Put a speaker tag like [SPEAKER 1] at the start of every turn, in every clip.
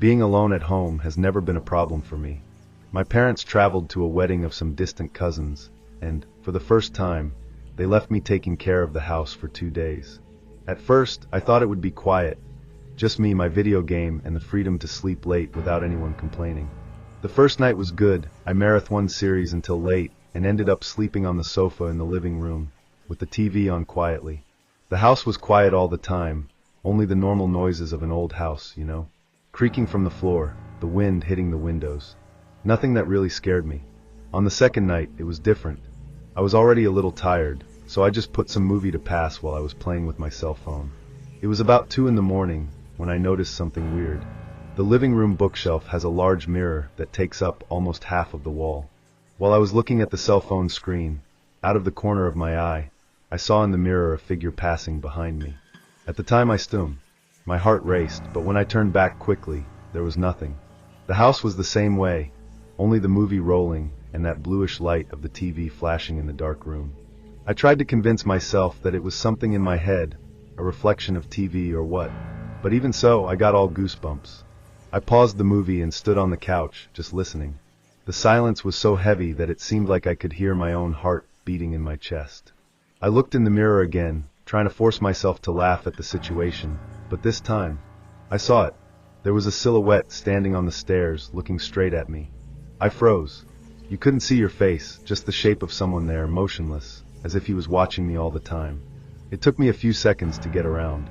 [SPEAKER 1] Being alone at home has never been a problem for me. My parents traveled to a wedding of some distant cousins, and, for the first time, they left me taking care of the house for 2 days. At first, I thought it would be quiet, just me, my video game, and the freedom to sleep late without anyone complaining. The first night was good. I marathoned series until late, and ended up sleeping on the sofa in the living room, with the TV on quietly. The house was quiet all the time, only the normal noises of an old house, you know. Creaking from the floor, the wind hitting the windows. Nothing that really scared me. On the second night, it was different. I was already a little tired, so I just put some movie to pass while I was playing with my cell phone. It was about 2 in the morning when I noticed something weird. The living room bookshelf has a large mirror that takes up almost half of the wall. While I was looking at the cell phone screen, out of the corner of my eye, I saw in the mirror a figure passing behind me. At the time I stood. My heart raced, but when I turned back quickly, there was nothing. The house was the same way, only the movie rolling and that bluish light of the TV flashing in the dark room. I tried to convince myself that it was something in my head, a reflection of TV or what, but even so, I got all goosebumps. I paused the movie and stood on the couch, just listening. The silence was so heavy that it seemed like I could hear my own heart beating in my chest. I looked in the mirror again, trying to force myself to laugh at the situation, but this time, I saw it. There was a silhouette standing on the stairs, looking straight at me. I froze. You couldn't see your face, just the shape of someone there, motionless, as if he was watching me all the time. It took me a few seconds to get around.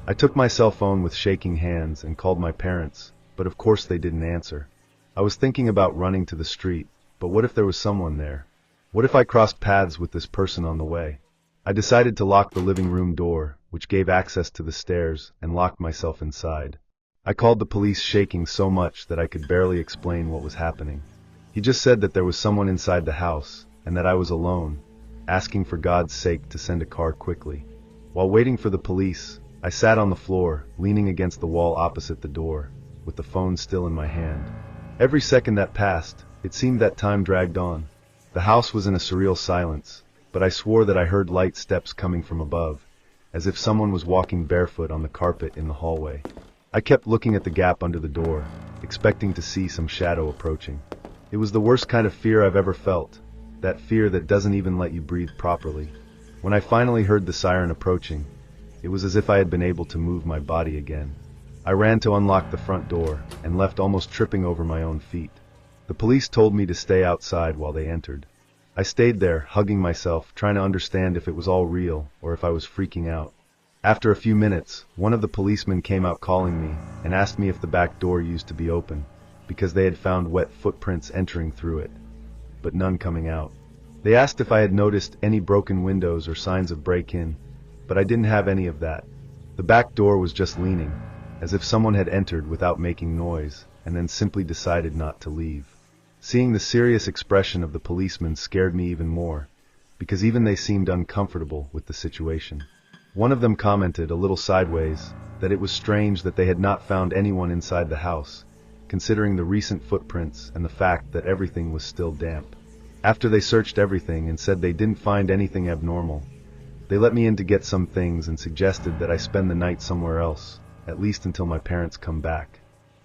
[SPEAKER 1] I took my cell phone with shaking hands and called my parents, but of course they didn't answer. I was thinking about running to the street, but what if there was someone there? What if I crossed paths with this person on the way? I decided to lock the living room door, which gave access to the stairs, and locked myself inside. I called the police, shaking so much that I could barely explain what was happening. He just said that there was someone inside the house, and that I was alone, asking for God's sake to send a car quickly. While waiting for the police, I sat on the floor, leaning against the wall opposite the door, with the phone still in my hand. Every second that passed, it seemed that time dragged on. The house was in a surreal silence, but I swore that I heard light steps coming from above, as if someone was walking barefoot on the carpet in the hallway. I kept looking at the gap under the door, expecting to see some shadow approaching. It was the worst kind of fear I've ever felt, that fear that doesn't even let you breathe properly. When I finally heard the siren approaching, it was as if I had been able to move my body again. I ran to unlock the front door, and left almost tripping over my own feet. The police told me to stay outside while they entered. I stayed there, hugging myself, trying to understand if it was all real, or if I was freaking out. After a few minutes, one of the policemen came out calling me, and asked me if the back door used to be open, because they had found wet footprints entering through it, but none coming out. They asked if I had noticed any broken windows or signs of break-in, but I didn't have any of that. The back door was just leaning, as if someone had entered without making noise, and then simply decided not to leave. Seeing the serious expression of the policemen scared me even more, because even they seemed uncomfortable with the situation. One of them commented, a little sideways, that it was strange that they had not found anyone inside the house, considering the recent footprints and the fact that everything was still damp. After they searched everything and said they didn't find anything abnormal, they let me in to get some things and suggested that I spend the night somewhere else, at least until my parents come back.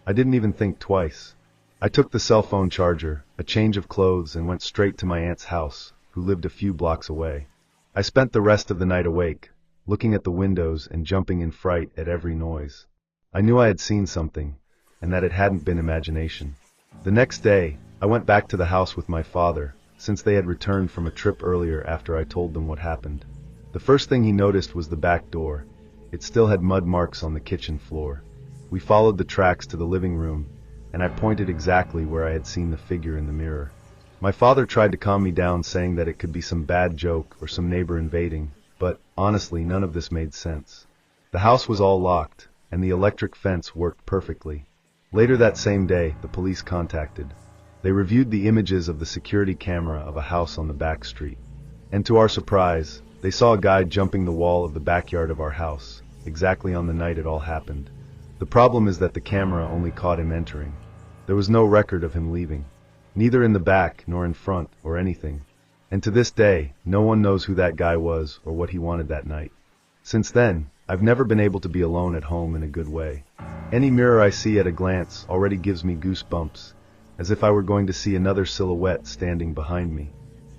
[SPEAKER 1] I didn't even think twice. I took the cell phone charger, a change of clothes, and went straight to my aunt's house, who lived a few blocks away. I spent the rest of the night awake, looking at the windows and jumping in fright at every noise. I knew I had seen something, and that it hadn't been imagination. The next day, I went back to the house with my father, since they had returned from a trip earlier after I told them what happened. The first thing he noticed was the back door. It still had mud marks on the kitchen floor. We followed the tracks to the living room, and I pointed exactly where I had seen the figure in the mirror. My father tried to calm me down, saying that it could be some bad joke or some neighbor invading, but, honestly, none of this made sense. The house was all locked, and the electric fence worked perfectly. Later that same day, the police contacted. They reviewed the images of the security camera of a house on the back street. And to our surprise, they saw a guy jumping the wall of the backyard of our house, exactly on the night it all happened. The problem is that the camera only caught him entering. There was no record of him leaving, neither in the back nor in front or anything. And to this day, no one knows who that guy was or what he wanted that night. Since then, I've never been able to be alone at home in a good way. Any mirror I see at a glance already gives me goosebumps, as if I were going to see another silhouette standing behind me.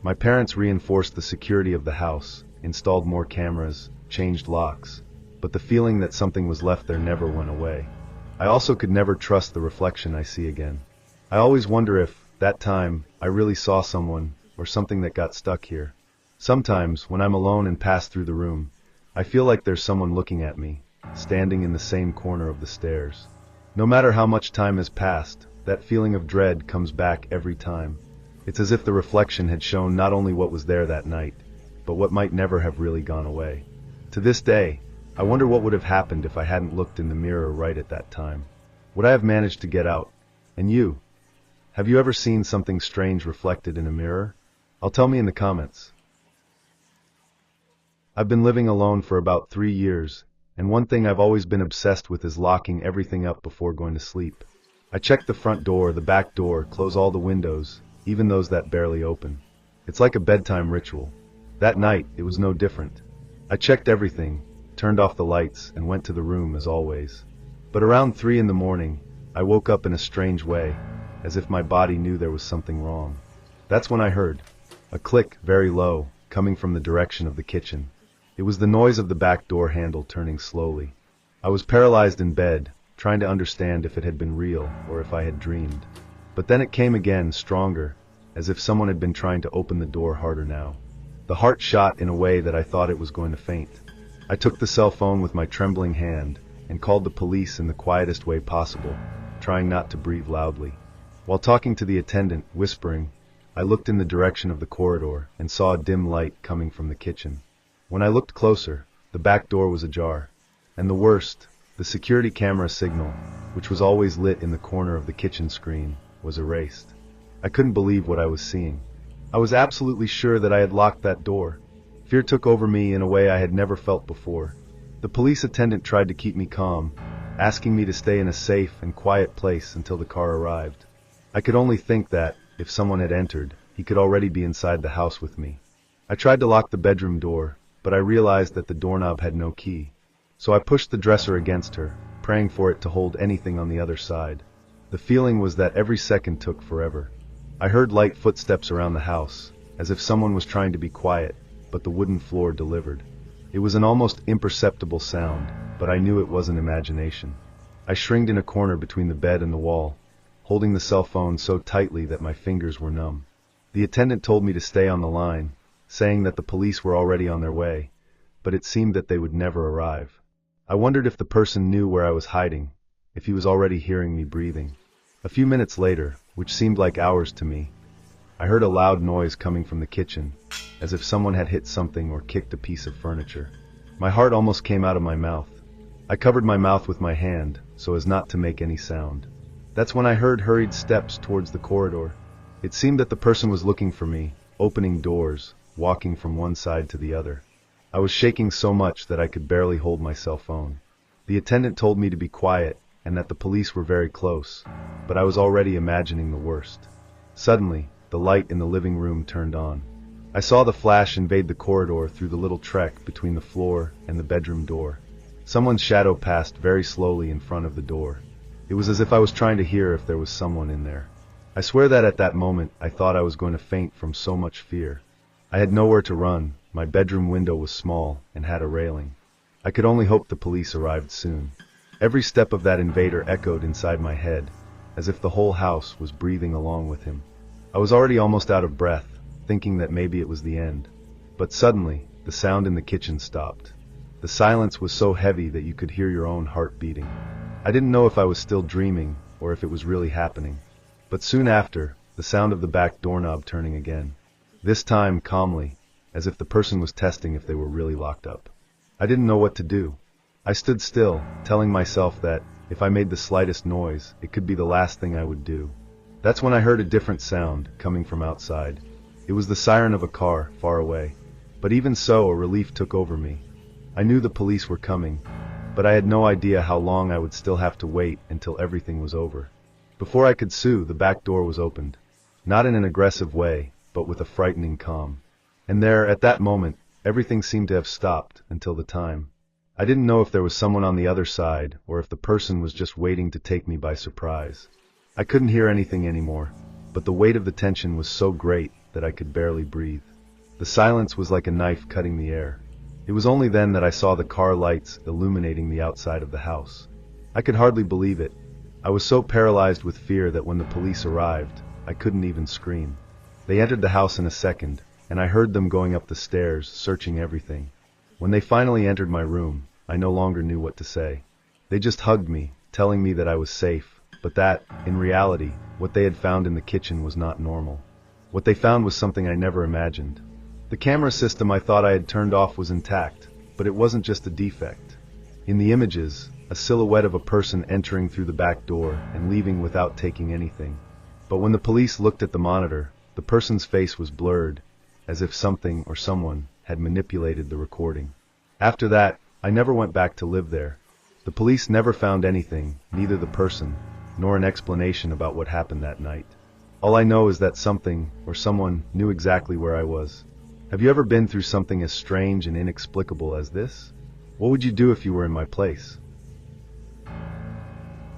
[SPEAKER 1] My parents reinforced the security of the house, installed more cameras, changed locks, but the feeling that something was left there never went away. I also could never trust the reflection I see again. I always wonder if, that time, I really saw someone, or something that got stuck here. Sometimes, when I'm alone and pass through the room, I feel like there's someone looking at me, standing in the same corner of the stairs. No matter how much time has passed, that feeling of dread comes back every time. It's as if the reflection had shown not only what was there that night, but what might never have really gone away. To this day, I wonder what would have happened if I hadn't looked in the mirror right at that time. Would I have managed to get out? And you? Have you ever seen something strange reflected in a mirror? Tell me in the comments. I've been living alone for about 3 years, and one thing I've always been obsessed with is locking everything up before going to sleep. I check the front door, the back door, close all the windows, even those that barely open. It's like a bedtime ritual. That night, it was no different. I checked everything, turned off the lights, and went to the room as always. But around 3 in the morning, I woke up in a strange way, as if my body knew there was something wrong. That's when I heard a click, very low, coming from the direction of the kitchen. It was the noise of the back door handle turning slowly. I was paralyzed in bed, trying to understand if it had been real or if I had dreamed. But then it came again, stronger, as if someone had been trying to open the door harder now. The heart shot in a way that I thought it was going to faint. I took the cell phone with my trembling hand and called the police in the quietest way possible, trying not to breathe loudly. While talking to the attendant, whispering, I looked in the direction of the corridor and saw a dim light coming from the kitchen. When I looked closer, the back door was ajar. And the worst, the security camera signal, which was always lit in the corner of the kitchen screen, was erased. I couldn't believe what I was seeing. I was absolutely sure that I had locked that door. Fear took over me in a way I had never felt before. The police attendant tried to keep me calm, asking me to stay in a safe and quiet place until the car arrived. I could only think that, if someone had entered, he could already be inside the house with me. I tried to lock the bedroom door, but I realized that the doorknob had no key. So I pushed the dresser against her, praying for it to hold anything on the other side. The feeling was that every second took forever. I heard light footsteps around the house, as if someone was trying to be quiet, but the wooden floor delivered. It was an almost imperceptible sound, but I knew it wasn't imagination. I shrinked in a corner between the bed and the wall, holding the cell phone so tightly that my fingers were numb. The attendant told me to stay on the line, saying that the police were already on their way, but it seemed that they would never arrive. I wondered if the person knew where I was hiding, if he was already hearing me breathing. A few minutes later, which seemed like hours to me, I heard a loud noise coming from the kitchen, as if someone had hit something or kicked a piece of furniture. My heart almost came out of my mouth. I covered my mouth with my hand, so as not to make any sound. That's when I heard hurried steps towards the corridor. It seemed that the person was looking for me, opening doors, walking from one side to the other. I was shaking so much that I could barely hold my cell phone. The attendant told me to be quiet and that the police were very close, but I was already imagining the worst. Suddenly, the light in the living room turned on. I saw the flash invade the corridor through the little trek between the floor and the bedroom door. Someone's shadow passed very slowly in front of the door. It was as if I was trying to hear if there was someone in there. I swear that at that moment I thought I was going to faint from so much fear. I had nowhere to run. My bedroom window was small and had a railing. I could only hope the police arrived soon. Every step of that invader echoed inside my head, as if the whole house was breathing along with him. I was already almost out of breath, thinking that maybe it was the end. But suddenly, the sound in the kitchen stopped. The silence was so heavy that you could hear your own heart beating. I didn't know if I was still dreaming or if it was really happening. But soon after, the sound of the back doorknob turning again. This time calmly, as if the person was testing if they were really locked up. I didn't know what to do. I stood still, telling myself that, if I made the slightest noise, it could be the last thing I would do. That's when I heard a different sound, coming from outside. It was the siren of a car, far away. But even so, a relief took over me. I knew the police were coming, but I had no idea how long I would still have to wait until everything was over. Before I could sue, the back door was opened. Not in an aggressive way, but with a frightening calm. And there, at that moment, everything seemed to have stopped until the time. I didn't know if there was someone on the other side or if the person was just waiting to take me by surprise. I couldn't hear anything anymore, but the weight of the tension was so great that I could barely breathe. The silence was like a knife cutting the air. It was only then that I saw the car lights illuminating the outside of the house. I could hardly believe it. I was so paralyzed with fear that when the police arrived, I couldn't even scream. They entered the house in a second, and I heard them going up the stairs, searching everything. When they finally entered my room, I no longer knew what to say. They just hugged me, telling me that I was safe, but that, in reality, what they had found in the kitchen was not normal. What they found was something I never imagined. The camera system I thought I had turned off was intact, but it wasn't just a defect. In the images, a silhouette of a person entering through the back door and leaving without taking anything. But when the police looked at the monitor, the person's face was blurred, as if something or someone had manipulated the recording. After that, I never went back to live there. The police never found anything, neither the person, nor an explanation about what happened that night. All I know is that something or someone knew exactly where I was. Have you ever been through something as strange and inexplicable as this? What would you do if you were in my place?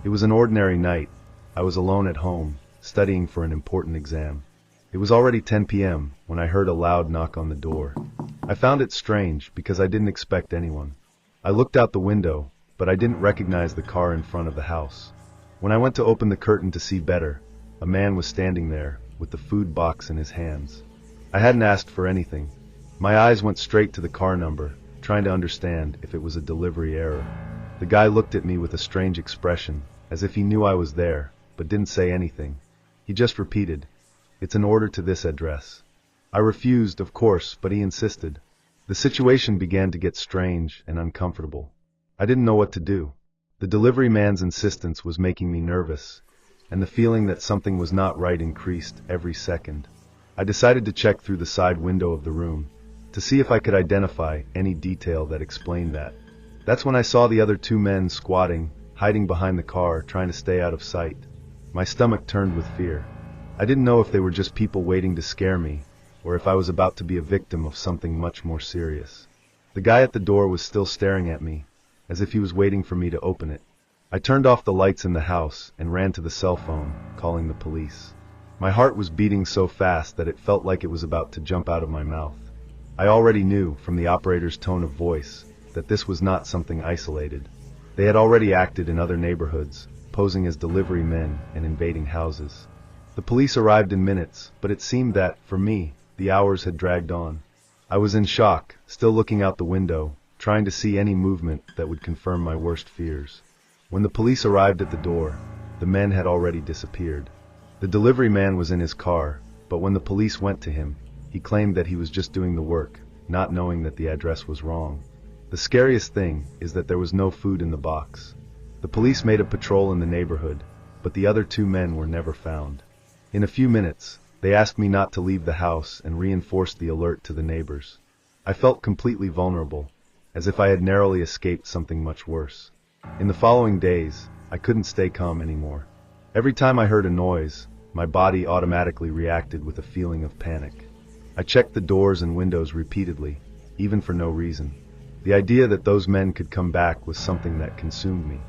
[SPEAKER 1] It was an ordinary night. I was alone at home, studying for an important exam. It was already 10 p.m. when I heard a loud knock on the door. I found it strange because I didn't expect anyone. I looked out the window, but I didn't recognize the car in front of the house. When I went to open the curtain to see better, a man was standing there with the food box in his hands. I hadn't asked for anything. My eyes went straight to the car number, trying to understand if it was a delivery error. The guy looked at me with a strange expression, as if he knew I was there, but didn't say anything. He just repeated, "It's an order to this address." I refused, of course, but he insisted. The situation began to get strange and uncomfortable. I didn't know what to do. The delivery man's insistence was making me nervous, and the feeling that something was not right increased every second. I decided to check through the side window of the room, to see if I could identify any detail that explained that. That's when I saw the other two men squatting, hiding behind the car, trying to stay out of sight. My stomach turned with fear. I didn't know if they were just people waiting to scare me, or if I was about to be a victim of something much more serious. The guy at the door was still staring at me, as if he was waiting for me to open it. I turned off the lights in the house and ran to the cell phone, calling the police. My heart was beating so fast that it felt like it was about to jump out of my mouth. I already knew, from the operator's tone of voice, that this was not something isolated. They had already acted in other neighborhoods, posing as delivery men and invading houses. The police arrived in minutes, but it seemed that, for me, the hours had dragged on. I was in shock, still looking out the window, trying to see any movement that would confirm my worst fears. When the police arrived at the door, the men had already disappeared. The delivery man was in his car, but when the police went to him, he claimed that he was just doing the work, not knowing that the address was wrong. The scariest thing is that there was no food in the box. The police made a patrol in the neighborhood, but the other two men were never found. In a few minutes, they asked me not to leave the house and reinforced the alert to the neighbors. I felt completely vulnerable, as if I had narrowly escaped something much worse. In the following days, I couldn't stay calm anymore. Every time I heard a noise, my body automatically reacted with a feeling of panic. I checked the doors and windows repeatedly, even for no reason. The idea that those men could come back was something that consumed me.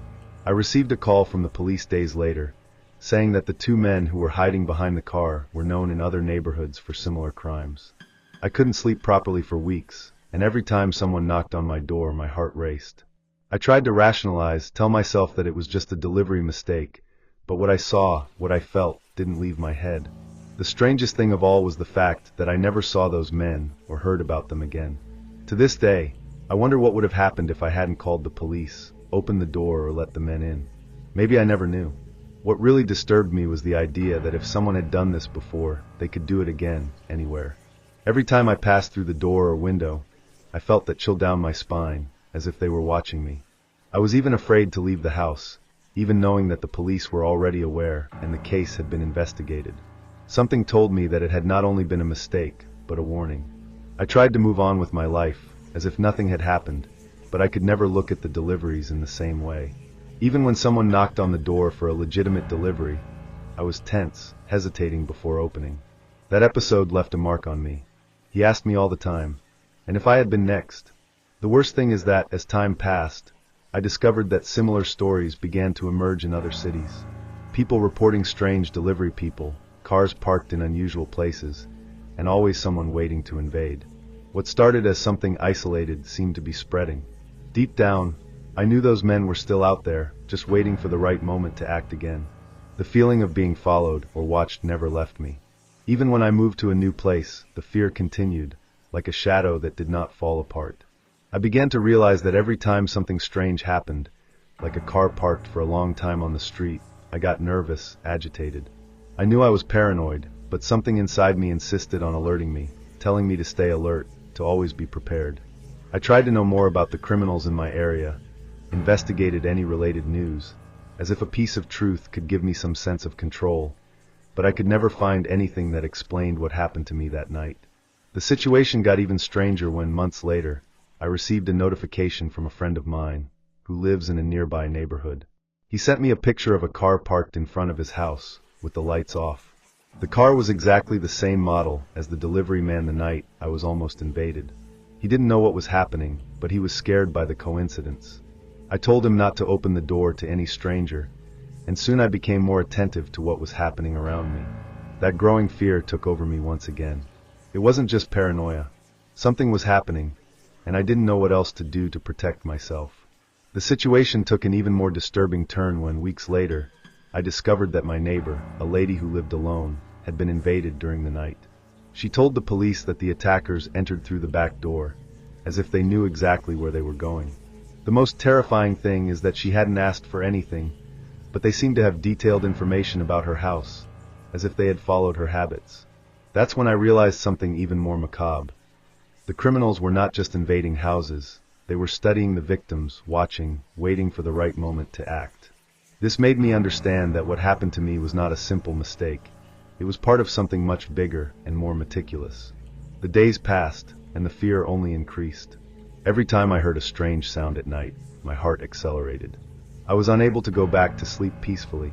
[SPEAKER 1] I received a call from the police days later, saying that the two men who were hiding behind the car were known in other neighborhoods for similar crimes. I couldn't sleep properly for weeks, and every time someone knocked on my door, my heart raced. I tried to rationalize, tell myself that it was just a delivery mistake, but what I saw, what I felt, didn't leave my head. The strangest thing of all was the fact that I never saw those men or heard about them again. To this day, I wonder what would have happened if I hadn't called the police, opened the door, or let the men in. Maybe I never knew. What really disturbed me was the idea that if someone had done this before, they could do it again, anywhere. Every time I passed through the door or window, I felt that chill down my spine, as if they were watching me. I was even afraid to leave the house, even knowing that the police were already aware and the case had been investigated. Something told me that it had not only been a mistake, but a warning. I tried to move on with my life, as if nothing had happened, but I could never look at the deliveries in the same way. Even when someone knocked on the door for a legitimate delivery, I was tense, hesitating before opening. That episode left a mark on me. He asked me all the time, and if I had been next. The worst thing is that, as time passed, I discovered that similar stories began to emerge in other cities. People reporting strange delivery people, cars parked in unusual places, and always someone waiting to invade. What started as something isolated seemed to be spreading. Deep down, I knew those men were still out there, just waiting for the right moment to act again. The feeling of being followed or watched never left me. Even when I moved to a new place, the fear continued, like a shadow that did not fall apart. I began to realize that every time something strange happened, like a car parked for a long time on the street, I got nervous, agitated. I knew I was paranoid, but something inside me insisted on alerting me, telling me to stay alert, to always be prepared. I tried to know more about the criminals in my area, investigated any related news, as if a piece of truth could give me some sense of control, but I could never find anything that explained what happened to me that night. The situation got even stranger when, months later, I received a notification from a friend of mine, who lives in a nearby neighborhood. He sent me a picture of a car parked in front of his house, with the lights off. The car was exactly the same model as the delivery man the night I was almost invaded. He didn't know what was happening, but he was scared by the coincidence. I told him not to open the door to any stranger, and soon I became more attentive to what was happening around me. That growing fear took over me once again. It wasn't just paranoia. Something was happening, and I didn't know what else to do to protect myself. The situation took an even more disturbing turn when, weeks later, I discovered that my neighbor, a lady who lived alone, had been invaded during the night. She told the police that the attackers entered through the back door, as if they knew exactly where they were going. The most terrifying thing is that she hadn't asked for anything, but they seemed to have detailed information about her house, as if they had followed her habits. That's when I realized something even more macabre. The criminals were not just invading houses, they were studying the victims, watching, waiting for the right moment to act. This made me understand that what happened to me was not a simple mistake. It was part of something much bigger and more meticulous. The days passed, and the fear only increased. Every time I heard a strange sound at night, my heart accelerated. I was unable to go back to sleep peacefully.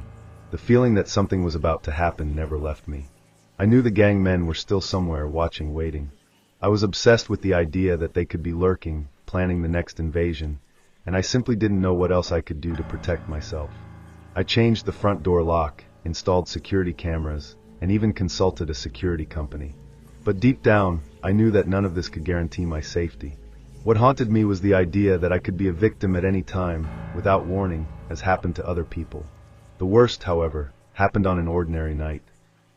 [SPEAKER 1] The feeling that something was about to happen never left me. I knew the gang men were still somewhere, watching, waiting. I was obsessed with the idea that they could be lurking, planning the next invasion, and I simply didn't know what else I could do to protect myself. I changed the front door lock, installed security cameras, and even consulted a security company. But deep down, I knew that none of this could guarantee my safety. What haunted me was the idea that I could be a victim at any time, without warning, as happened to other people. The worst, however, happened on an ordinary night.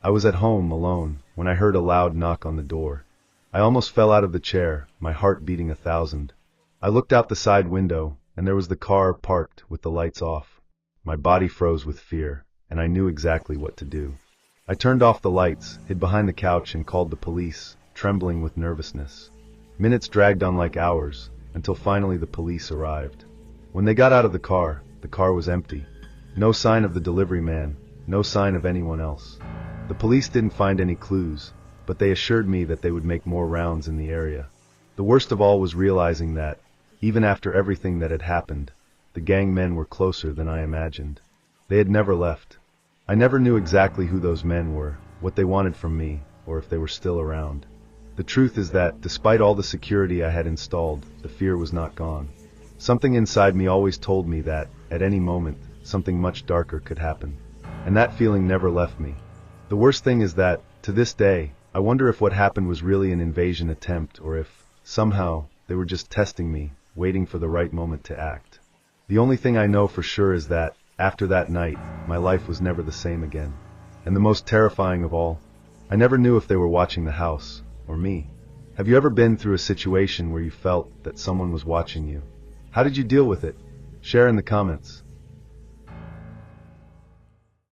[SPEAKER 1] I was at home, alone, when I heard a loud knock on the door. I almost fell out of the chair, my heart beating 1,000. I looked out the side window, and there was the car parked with the lights off. My body froze with fear, and I knew exactly what to do. I turned off the lights, hid behind the couch, and called the police, trembling with nervousness. Minutes dragged on like hours, until finally the police arrived. When they got out of the car was empty. No sign of the delivery man, no sign of anyone else. The police didn't find any clues, but they assured me that they would make more rounds in the area. The worst of all was realizing that, even after everything that had happened, the gang men were closer than I imagined. They had never left. I never knew exactly who those men were, what they wanted from me, or if they were still around. The truth is that, despite all the security I had installed, the fear was not gone. Something inside me always told me that, at any moment, something much darker could happen. And that feeling never left me. The worst thing is that, to this day, I wonder if what happened was really an invasion attempt, or if, somehow, they were just testing me, waiting for the right moment to act. The only thing I know for sure is that, after that night, my life was never the same again. And the most terrifying of all, I never knew if they were watching the house, or me. Have you ever been through a situation where you felt that someone was watching you? How did you deal with it? Share in the comments.